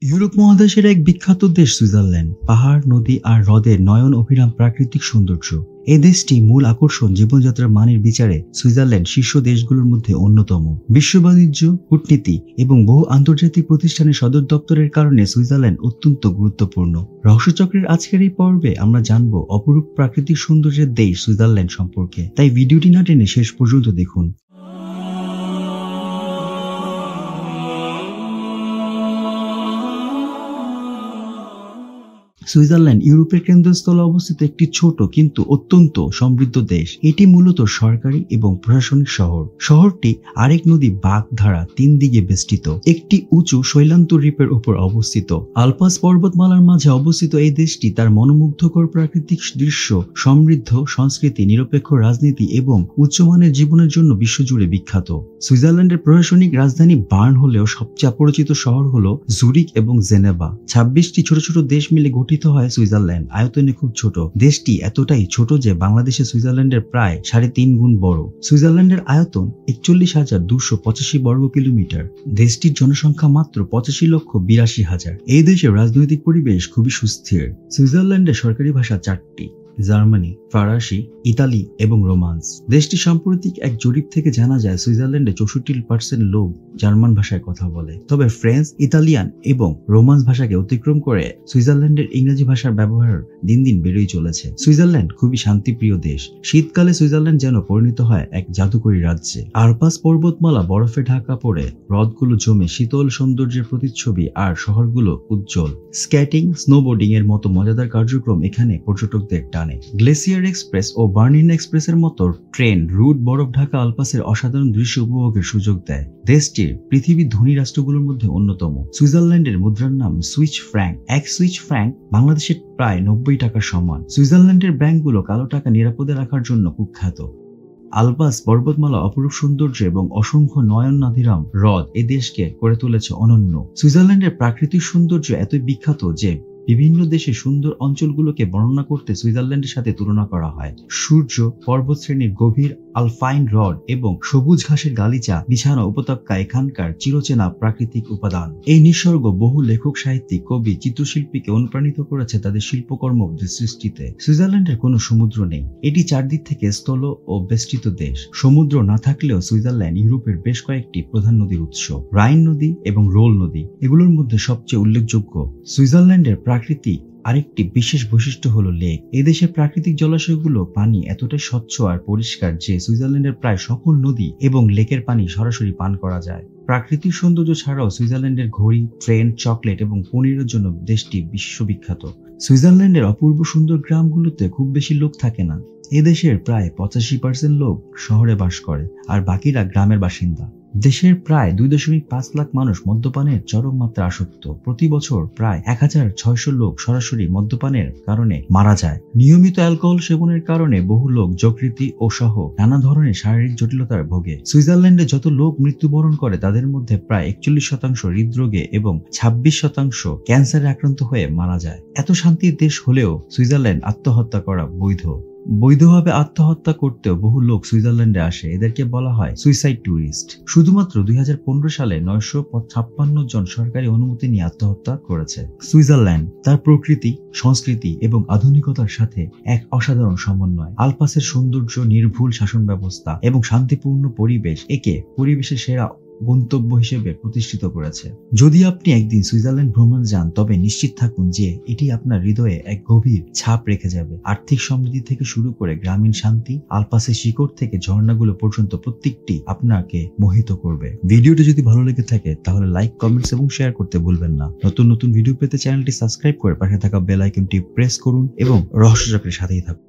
Europe মহাদেশের এক বিখ্যাত দেশ সুইজারল্যান্ড। পাহাড়, নদী আর হ্রদের নয়ন অভিরাম প্রাকৃতিক সৌন্দর্য। এই দেশটি মূল আকর্ষণ জীবনযাত্রার মানের বিচারে সুইজারল্যান্ড শীর্ষ দেশগুলোর মধ্যে অন্যতম। বিশ্ব বাণিজ্য, কূটনীতি এবং বহু আন্তর্জাতিক প্রতিষ্ঠানের সদর দপ্তরের কারণে সুইজারল্যান্ড অত্যন্ত গুরুত্বপূর্ণ। রহস্যচক্রের আজকের এই পর্বে আমরা জানব অপরূপ প্রাকৃতিক সৌন্দর্যের দেশ সুইজারল্যান্ড সম্পর্কে, তাই ভিডিওটি না টেনে শেষ পর্যন্ত দেখুন। সুইজারল্যান্ড ইউরোপের কেন্দ্রস্থলে অবস্থিত একটি ছোট কিন্তু অত্যন্ত সমৃদ্ধ দেশ। এটি মূলত সরকারি এবং প্রশাসনিক শহর। শহরটি আরেক নদী বাগ ধারা 3 দিকে বেষ্টিত একটি উঁচু শৈলান্ত দ্বীপের উপর অবস্থিত। আলপাস পর্বতমালার মাঝে অবস্থিত এই দেশটি তার মনোমুগ্ধকর প্রাকৃতিক দৃশ্য, সমৃদ্ধ সংস্কৃতি, নিরপেক্ষ রাজনীতি এবং উচ্চমানের জীবনের জন্য বিশ্বজুড়ে বিখ্যাত। সুইজারল্যান্ডের প্রশাসনিক রাজধানী বার্ন হলেও সবচেয়ে পরিচিত শহর হলো জুরিক এবং জেনেভা। 26টি ছোট ছোট দেশ মিলে গঠিত হয় সুইজারল্যান্ড। আয়তনে খুব ছোট, দেশটি এতটাই ছোট যে বাংলাদেশে সুইজারল্যান্ডের প্রায় 3.5 গুণ বড়। সুইজারল্যান্ডের আয়তন 41,285 বর্গ কিলোমিটার। দেশটির জনসংখ্যা মাত্র 85,82,000। এই দেশের রাজনৈতিক পরিবেশ খুবই সুস্থির। সুইজারল্যান্ডের সরকারি ভাষা 4টি: জার্মানি, ফরাসি, ইতালি এবং রোমান্স। দেশটি সাম্প্রতিক এক জরিপ থেকে জানা যায় সুইজারল্যান্ডে 64% লোক জার্মান ভাষায় কথা বলে। তবে ফ্রেঞ্চ, ইতালিয়ান এবং রোমান্স ভাষাকে অতিক্রম করে সুইজারল্যান্ডের ইংরেজি ভাষার ব্যবহার দিন দিন বেড়েই চলেছে। সুইজারল্যান্ড খুবই শান্তিপ্রিয় দেশ। শীতকালে সুইজারল্যান্ড যেন পরিণত হয় এক জাদুকরী রাজ্যে। আলপাস পর্বতমালা বরফে ঢাকা পড়ে, হ্রদগুলো জমে শীতল সৌন্দর্যের প্রতিচ্ছবি আর শহরগুলো উজ্জ্বল। স্কেটিং, স্নোবোর্ডিং এর মতো মজাদার কার্যক্রম এখানে পর্যটকদের টানে। গ্লেসিয়ার এক্সপ্রেস ও বার্নিন এক্সপ্রেসের মতো ট্রেন রুট বরফ ঢাকা আলপাসের অসাধারণ দৃশ্য উপভোগের সুযোগ দেয়। দেশটির পৃথিবীর ধনী রাষ্ট্রগুলোর মধ্যে অন্যতম। সুইজারল্যান্ডের মুদ্রার নাম সুইস ফ্র্যাঙ্ক। এক সুইস ফ্র্যাঙ্ক বাংলাদেশের প্রায় 90 টাকার সমান। সুইজারল্যান্ডের ব্যাংকগুলো কালো টাকা নিরাপদে রাখার জন্য কুখ্যাত। আলপাস পর্বতমালা অপরূপ সৌন্দর্য এবং অসংখ্য নয়নাভিরাম হ্রদ এই দেশকে করে তুলেছে অনন্য। সুইজারল্যান্ডের প্রাকৃতিক সৌন্দর্য এতই বিখ্যাত যে বিভিন্ন দেশে সুন্দর অঞ্চলগুলোকে বর্ণনা করতে সুইজারল্যান্ডের সাথে তুলনা করা হয়। সূর্য, পর্বতশ্রেণীর গভীর আলপাইন হ্রদ এবং সবুজ ঘাসের গালিচা বিছানো উপত্যকা এখানকার চিরচেনা প্রাকৃতিক উপাদান। এই নিসর্গ বহু লেখক, সাহিত্যিক, কবি, চিত্রশিল্পীকে অনুপ্রাণিত করেছে তাদের শিল্পকর্ম সৃষ্টিতে। সুইজারল্যান্ডের কোনো সমুদ্র নেই। এটি চারদিক থেকে স্থল ও বেষ্টিত দেশ। সমুদ্র না থাকলেও সুইজারল্যান্ড ইউরোপের বেশ কয়েকটি প্রধান নদীর উৎস: রাইন নদী এবং রোল নদী। এগুলোর মধ্যে সবচেয়ে উল্লেখযোগ্য। সুইজারল্যান্ডের প্রাকৃতিক আরেকটি বিশেষ বৈশিষ্ট্য হলো লেক। এদেশের প্রাকৃতিক জলাশয়গুলো পানি এতটাই স্বচ্ছ আর পরিষ্কার যে সুইজারল্যান্ডের প্রায় সকল নদী এবং লেকের পানি সরাসরি পান করা যায়। প্রাকৃতিক সৌন্দর্য ছাড়াও সুইজারল্যান্ডের ঘড়ি, ট্রেন, চকলেট এবং পনিরের জন্য দেশটি বিশ্ববিখ্যাত। সুইজারল্যান্ডের অপূর্ব সুন্দর গ্রামগুলোতে খুব বেশি লোক থাকে না। এদেশের প্রায় 85% লোক শহরে বাস করে আর বাকিরা গ্রামের বাসিন্দা। দেশের প্রায় 2.5 লাখ মানুষ মদ্যপানের চরম মাত্রা আসক্ত। প্রতি বছর প্রায় 1600 লোক সরাসরি মদ্যপানের কারণে মারা যায়। নিয়মিত অ্যালকোহল সেবনের কারণে বহু লোক যকৃতি ও সহ নানা ধরনের শারীরিক জটিলতার ভোগে। সুইজারল্যান্ডে যত লোক মৃত্যুবরণ করে তাদের মধ্যে প্রায় 41% হৃদরোগে এবং 26% ক্যান্সারে আক্রান্ত হয়ে মারা যায়। এত শান্তির দেশ হলেও সুইজারল্যান্ড আত্মহত্যা করা বৈধ। বৈধভাবে আত্মহত্যা করতেও বহু লোক সুইজারল্যান্ডে আসে। এদেরকে বলা হয় সুইসাইড ট্যুরিস্ট। শুধুমাত্র 2015 সালে 956 জন সরকারি অনুমতি নিয়ে আত্মহত্যা করেছে। সুইজারল্যান্ড তার প্রকৃতি, সংস্কৃতি এবং আধুনিকতার সাথে এক অসাধারণ সমন্বয়। আলপাসের সৌন্দর্য, নির্ভুল শাসন ব্যবস্থা এবং শান্তিপূর্ণ পরিবেশ একে পরিবেশের সেরা গন্তব্য হিসেবে প্রতিষ্ঠিত করেছে। যদি আপনি একদিন সুইজারল্যান্ড ভ্রমণে যান তবে নিশ্চিত থাকুন যে এটি আপনার হৃদয়ে এক গভীর ছাপ রেখে যাবে। আর্থিক সমৃদ্ধি থেকে শুরু করে গ্রামীণ শান্তি, আলপাসের শিকড় থেকে ঝর্ণাগুলো পর্যন্ত প্রত্যেকটি আপনাকে মোহিত করবে। ভিডিওটি যদি ভালো লেগে থাকে তাহলে লাইক, কমেন্টস এবং শেয়ার করতে ভুলবেন না। নতুন নতুন ভিডিও পেতে চ্যানেলটি সাবস্ক্রাইব করে পাশে থাকা বেল আইকনটি প্রেস করুন এবং রহস্যচক্রের সাথেই থাকুন।